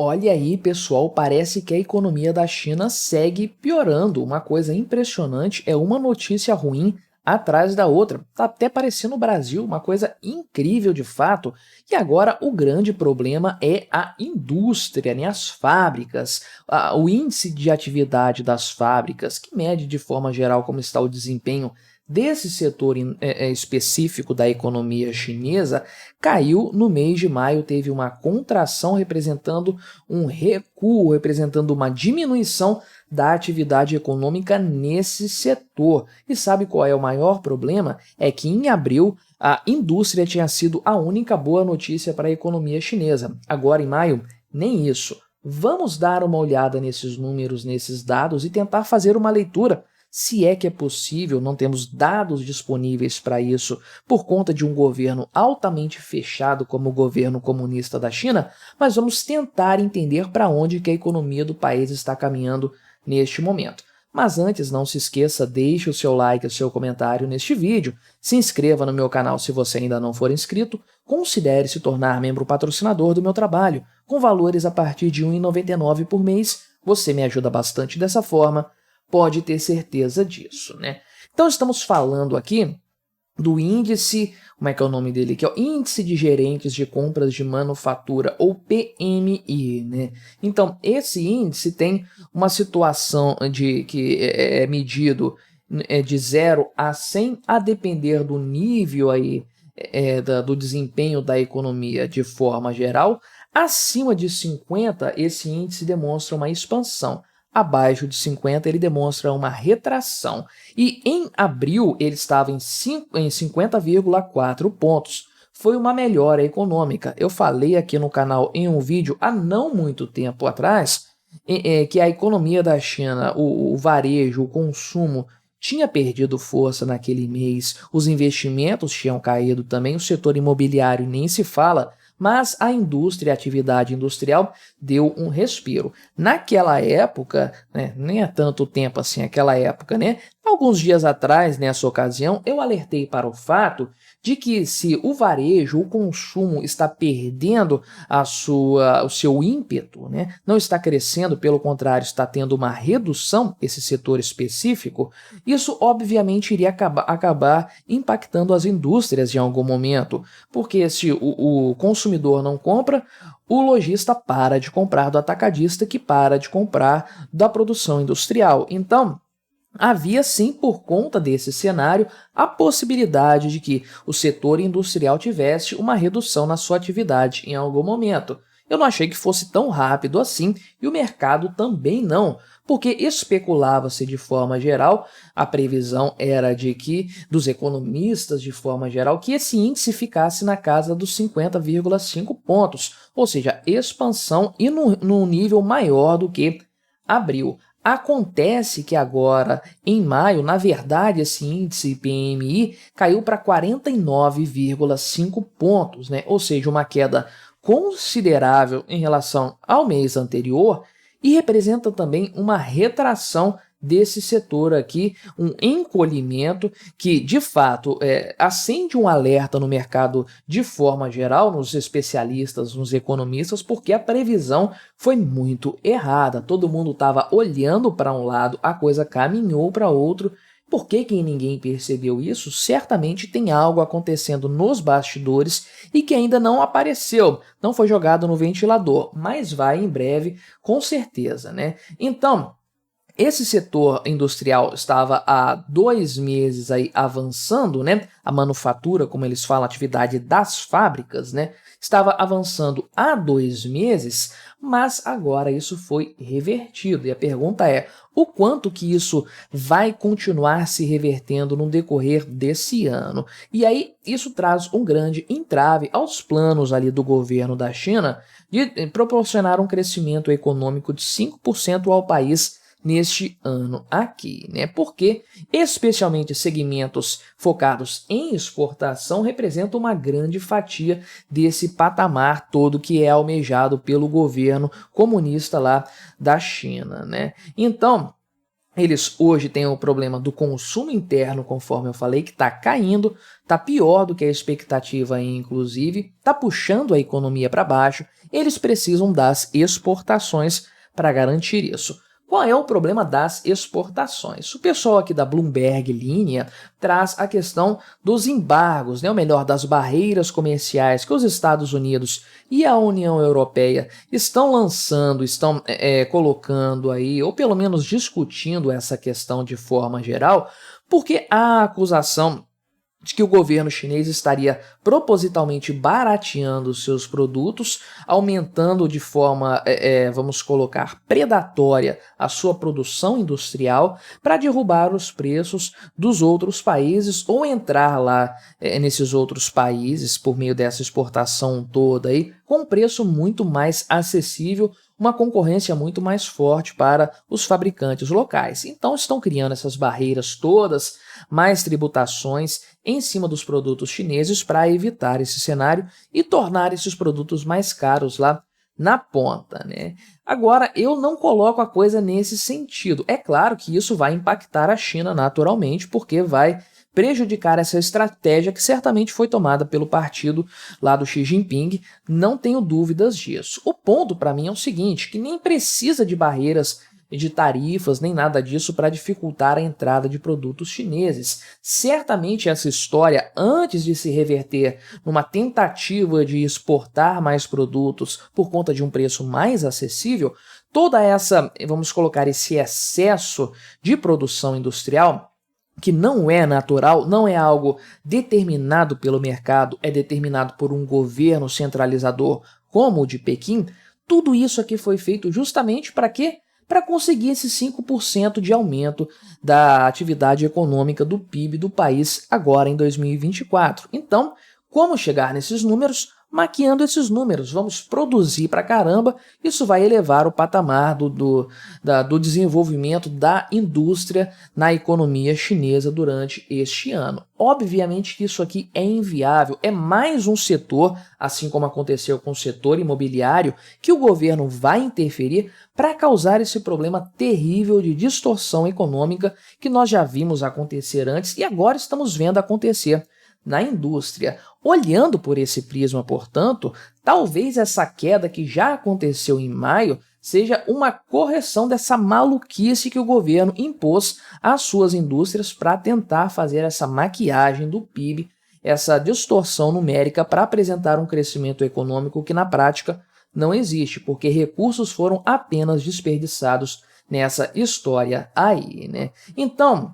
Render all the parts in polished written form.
Olha aí, pessoal, parece que a economia da China segue piorando. Uma coisa impressionante, é uma notícia ruim atrás da outra. Tá até parecendo o Brasil, uma coisa incrível de fato. E agora o grande problema é a indústria, né? As fábricas, o índice de atividade das fábricas, que mede de forma geral como está o desempenho desse setor específico da economia chinesa, caiu no mês de maio, teve uma contração representando um recuo, representando uma diminuição da atividade econômica nesse setor. E sabe qual é o maior problema? É que em abril a indústria tinha sido a única boa notícia para a economia chinesa. Agora em maio, nem isso. Vamos dar uma olhada nesses números, nesses dados e tentar fazer uma leitura. Se é que é possível, não temos dados disponíveis para isso por conta de um governo altamente fechado como o governo comunista da China, mas vamos tentar entender para onde que a economia do país está caminhando neste momento. Mas antes, não se esqueça, deixe o seu like e o seu comentário neste vídeo, se inscreva no meu canal se você ainda não for inscrito, considere se tornar membro patrocinador do meu trabalho, com valores a partir de R$ 1,99 por mês, você me ajuda bastante dessa forma, pode ter certeza disso, né? Então estamos falando aqui do índice, como é que é o nome dele aqui? É o Índice de Gerentes de Compras de Manufatura, ou PMI, né? Então, esse índice tem uma situação que é medido de 0 a 100, a depender do nível aí, do desempenho da economia de forma geral. Acima de 50, esse índice demonstra uma expansão. Abaixo de 50, ele demonstra uma retração. E em abril, ele estava em 50,4 pontos. Foi uma melhora econômica. Eu falei aqui no canal em um vídeo há não muito tempo atrás que a economia da China, o varejo, o consumo, tinha perdido força naquele mês, os investimentos tinham caído também, o setor imobiliário nem se fala, mas a indústria, a atividade industrial deu um respiro. Naquela época, né, nem há tanto tempo assim, aquela época, né, alguns dias atrás, nessa ocasião, eu alertei para o fato de que se o varejo, o consumo está perdendo o seu ímpeto, né, não está crescendo, pelo contrário, está tendo uma redução, esse setor específico, isso obviamente iria acabar impactando as indústrias em algum momento, porque se o consumidor não compra, o lojista para de comprar do atacadista, que para de comprar da produção industrial. Então, havia sim, por conta desse cenário, a possibilidade de que o setor industrial tivesse uma redução na sua atividade em algum momento. Eu não achei que fosse tão rápido assim e o mercado também não, porque especulava-se de forma geral, a previsão era de que, dos economistas de forma geral, que esse índice ficasse na casa dos 50,5 pontos, ou seja, expansão e num nível maior do que abril. Acontece que agora, em maio, na verdade, esse índice PMI caiu para 49,5 pontos, né? Ou seja, uma queda considerável em relação ao mês anterior e representa também uma retração desse setor aqui, um encolhimento que, de fato, acende um alerta no mercado de forma geral, nos especialistas, nos economistas, porque a previsão foi muito errada. Todo mundo estava olhando para um lado, a coisa caminhou para outro. Por que ninguém percebeu isso? Certamente tem algo acontecendo nos bastidores e que ainda não apareceu, não foi jogado no ventilador, mas vai em breve, com certeza, né? Então, esse setor industrial estava há 2 meses aí avançando, né? A manufatura, como eles falam, a atividade das fábricas, né? Estava avançando há 2 meses, mas agora isso foi revertido. E a pergunta é, o quanto que isso vai continuar se revertendo no decorrer desse ano? E aí isso traz um grande entrave aos planos ali do governo da China de proporcionar um crescimento econômico de 5% ao país neste ano aqui, né? Porque especialmente segmentos focados em exportação representam uma grande fatia desse patamar todo que é almejado pelo governo comunista lá da China, né? Então, Eles hoje têm o problema do consumo interno, conforme eu falei, que está caindo, está pior do que a expectativa, inclusive, está puxando a economia para baixo. Eles precisam das exportações para garantir isso. Qual é o problema das exportações? O pessoal aqui da Bloomberg Linha traz a questão dos embargos, né? Ou melhor, das barreiras comerciais que os Estados Unidos e a União Europeia estão lançando, estão colocando aí, ou pelo menos discutindo essa questão de forma geral, porque a acusação de que o governo chinês estaria propositalmente barateando seus produtos, aumentando de forma, vamos colocar, predatória a sua produção industrial para derrubar os preços dos outros países ou entrar lá nesses outros países por meio dessa exportação toda aí com um preço muito mais acessível, uma concorrência muito mais forte para os fabricantes locais. Então estão criando essas barreiras todas, mais tributações em cima dos produtos chineses para evitar esse cenário e tornar esses produtos mais caros lá na ponta, né? Agora, eu não coloco a coisa nesse sentido. É claro que isso vai impactar a China naturalmente, porque vai prejudicar essa estratégia que certamente foi tomada pelo partido lá do Xi Jinping, não tenho dúvidas disso. O ponto para mim é o seguinte, que nem precisa de barreiras de tarifas, nem nada disso para dificultar a entrada de produtos chineses. Certamente essa história, antes de se reverter numa tentativa de exportar mais produtos por conta de um preço mais acessível, toda essa, vamos colocar, esse excesso de produção industrial, que não é natural, não é algo determinado pelo mercado, é determinado por um governo centralizador como o de Pequim, tudo isso aqui foi feito justamente para quê? Para conseguir esse 5% de aumento da atividade econômica do PIB do país agora em 2024. Então, como chegar nesses números? Maquiando esses números, vamos produzir pra caramba, isso vai elevar o patamar do desenvolvimento da indústria na economia chinesa durante este ano. Obviamente que isso aqui é inviável, é mais um setor, assim como aconteceu com o setor imobiliário, que o governo vai interferir para causar esse problema terrível de distorção econômica que nós já vimos acontecer antes e agora estamos vendo acontecer na indústria. Olhando por esse prisma, portanto, talvez essa queda que já aconteceu em maio seja uma correção dessa maluquice que o governo impôs às suas indústrias para tentar fazer essa maquiagem do PIB, essa distorção numérica para apresentar um crescimento econômico que na prática não existe, porque recursos foram apenas desperdiçados nessa história aí, né? Então,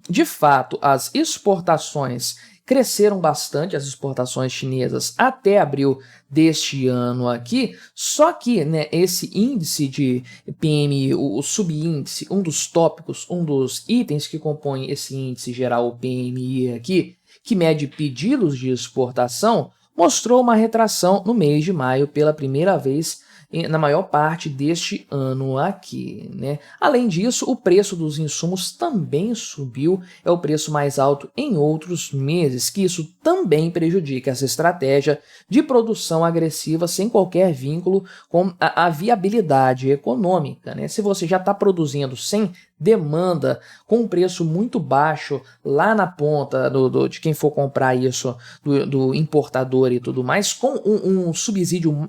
de fato, as exportações cresceram bastante, as exportações chinesas até abril deste ano aqui, só que, né, esse índice de PMI, o subíndice, um dos tópicos, um dos itens que compõem esse índice geral, o PMI aqui, que mede pedidos de exportação, mostrou uma retração no mês de maio pela primeira vez na maior parte deste ano aqui, né? Além disso, o preço dos insumos também subiu, é o preço mais alto em outros meses, que isso também prejudica essa estratégia de produção agressiva sem qualquer vínculo com a viabilidade econômica, né? Se você já está produzindo sem demanda, com um preço muito baixo lá na ponta de quem for comprar isso, do importador e tudo mais, com um subsídio,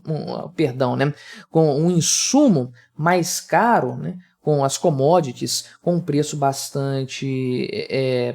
perdão, né? Com um insumo mais caro, né? Com as commodities, com um preço bastante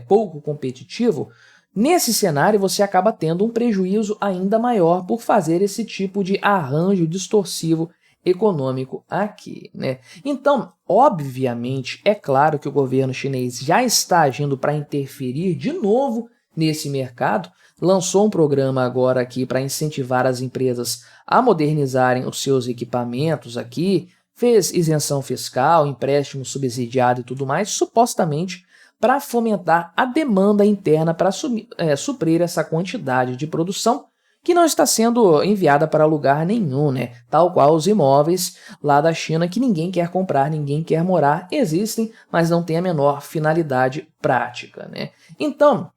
pouco competitivo, nesse cenário você acaba tendo um prejuízo ainda maior por fazer esse tipo de arranjo distorsivo econômico aqui, né? Então, obviamente, é claro que o governo chinês já está agindo para interferir de novo nesse mercado, lançou um programa agora aqui para incentivar as empresas a modernizarem os seus equipamentos aqui, fez isenção fiscal, empréstimo subsidiado e tudo mais, supostamente para fomentar a demanda interna para suprir essa quantidade de produção que não está sendo enviada para lugar nenhum, né? Tal qual os imóveis lá da China que ninguém quer comprar, ninguém quer morar, existem, mas não tem a menor finalidade prática, né? Então,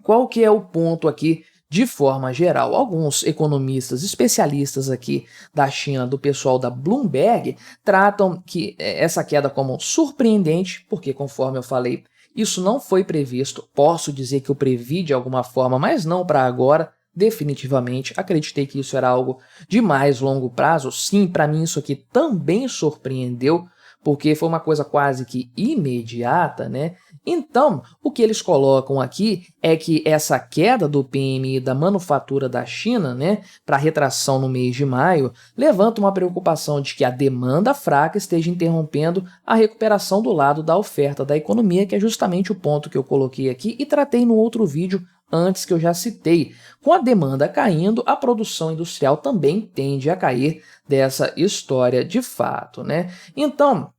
qual que é o ponto aqui De forma geral, alguns economistas especialistas aqui da China, do pessoal da Bloomberg, tratam que essa queda como surpreendente, porque conforme eu falei, isso não foi previsto. Posso dizer que eu previ de alguma forma, mas não para agora. Definitivamente, acreditei que isso era algo de mais longo prazo. Sim, para mim isso aqui também surpreendeu, porque foi uma coisa quase que imediata, né? Então, o que eles colocam aqui é que essa queda do PMI da manufatura da China, né, para retração no mês de maio, levanta uma preocupação de que a demanda fraca esteja interrompendo a recuperação do lado da oferta da economia, que é justamente o ponto que eu coloquei aqui e tratei no outro vídeo antes que eu já citei. Com a demanda caindo, a produção industrial também tende a cair dessa história de fato, né? Então,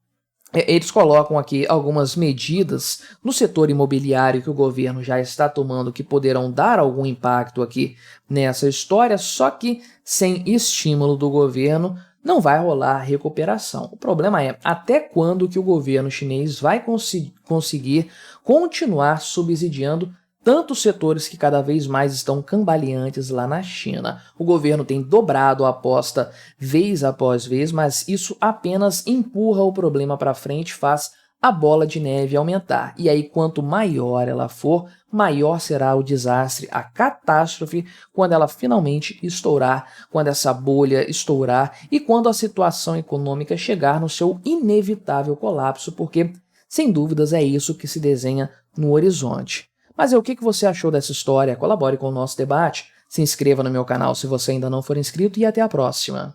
eles colocam aqui algumas medidas no setor imobiliário que o governo já está tomando que poderão dar algum impacto aqui nessa história, só que sem estímulo do governo não vai rolar recuperação. O problema é até quando que o governo chinês vai conseguir continuar subsidiando tantos setores que cada vez mais estão cambaleantes lá na China. O governo tem dobrado a aposta vez após vez, mas isso apenas empurra o problema para frente, faz a bola de neve aumentar. E aí, quanto maior ela for, maior será o desastre, a catástrofe, quando ela finalmente estourar, quando essa bolha estourar e quando a situação econômica chegar no seu inevitável colapso, porque, sem dúvidas, é isso que se desenha no horizonte. Mas o que você achou dessa história? Colabore com o nosso debate, se inscreva no meu canal se você ainda não for inscrito e até a próxima.